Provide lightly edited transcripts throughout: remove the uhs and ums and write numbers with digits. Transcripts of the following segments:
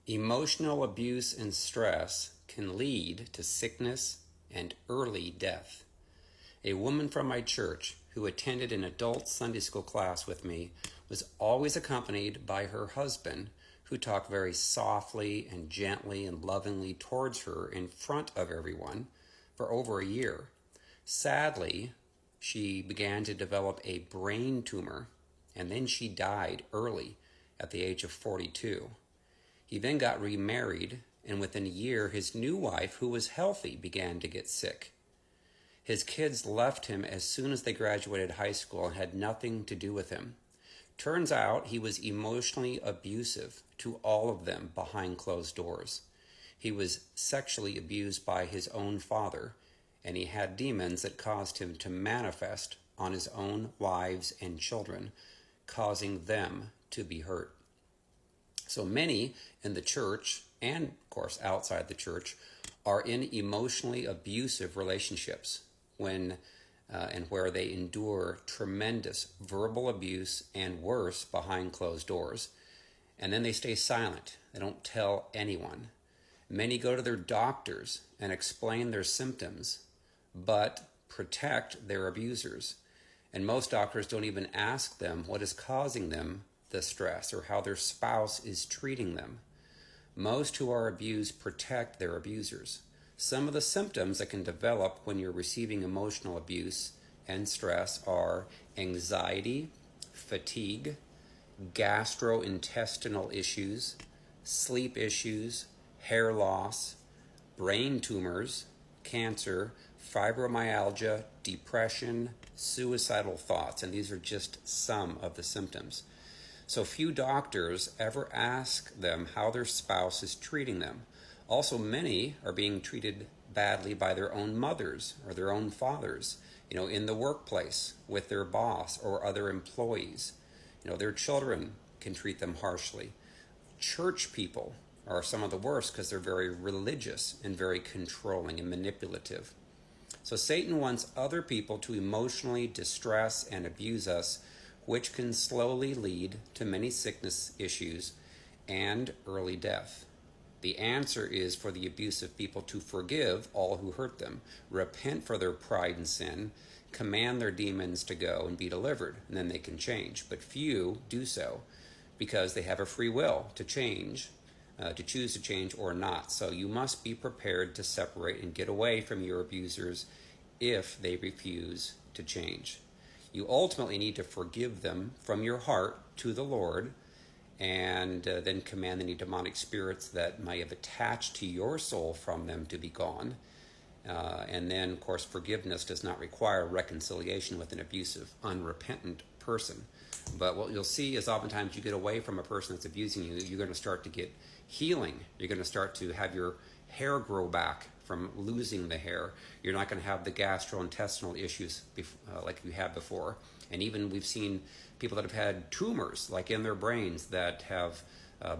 Emotional abuse and stress can lead to sickness and early death. A woman from my church who attended an adult Sunday school class with me was always accompanied by her husband, who talked very softly and gently and lovingly towards her in front of everyone for over a year. Sadly, she began to develop a brain tumor, and then she died early at the age of 42. He then got remarried, and within a year, his new wife, who was healthy, began to get sick. His kids left him as soon as they graduated high school and had nothing to do with him. Turns out he was emotionally abusive to all of them behind closed doors. He was sexually abused by his own father, and he had demons that caused him to manifest on his own wives and children, causing them to be hurt. So many in the church, and of course outside the church, are in emotionally abusive relationships and where they endure tremendous verbal abuse and worse behind closed doors. And then they stay silent. They don't tell anyone. Many go to their doctors and explain their symptoms, but protect their abusers. And most doctors don't even ask them what is causing them the stress or how their spouse is treating them. Most who are abused protect their abusers. Some of the symptoms that can develop when you're receiving emotional abuse and stress are anxiety, fatigue, gastrointestinal issues, sleep issues, hair loss, brain tumors, cancer, fibromyalgia, depression, suicidal thoughts, and these are just some of the symptoms. So few doctors ever ask them how their spouse is treating them. Also, many are being treated badly by their own mothers or their own fathers, in the workplace with their boss or other employees. Their children can treat them harshly. Church people are some of the worst because they're very religious and very controlling and manipulative. So Satan wants other people to emotionally distress and abuse us, which can slowly lead to many sickness issues and early death. The answer is for the abusive people to forgive all who hurt them, repent for their pride and sin, command their demons to go and be delivered, and then they can change. But few do so because they have a free will to change, to choose to change or not. So you must be prepared to separate and get away from your abusers if they refuse to change. You ultimately need to forgive them from your heart to the Lord, and then command any demonic spirits that might have attached to your soul from them to be gone. And then, of course, forgiveness does not require reconciliation with an abusive, unrepentant person. But what you'll see is oftentimes you get away from a person that's abusing you, you're going to start to get healing. You're going to start to have your hair grow back from losing the hair. You're not going to have the gastrointestinal issues like you had before. And even we've seen people that have had tumors like in their brains that have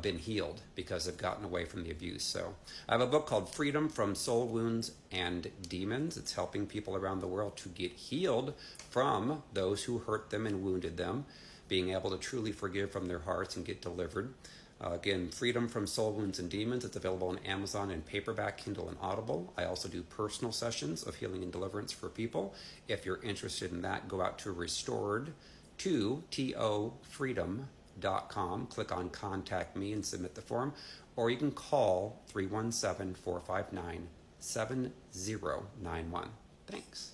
been healed because they've gotten away from the abuse. So I have a book called Freedom from Soul Wounds and Demons. It's helping people around the world to get healed from those who hurt them and wounded them, being able to truly forgive from their hearts and get delivered. Again, Freedom from Soul Wounds and Demons. It's available on Amazon in paperback, Kindle, and Audible. I also do personal sessions of healing and deliverance for people. If you're interested in that, go out to restored2tofreedom.com. Click on Contact Me and submit the form. Or you can call 317-459-7091. Thanks.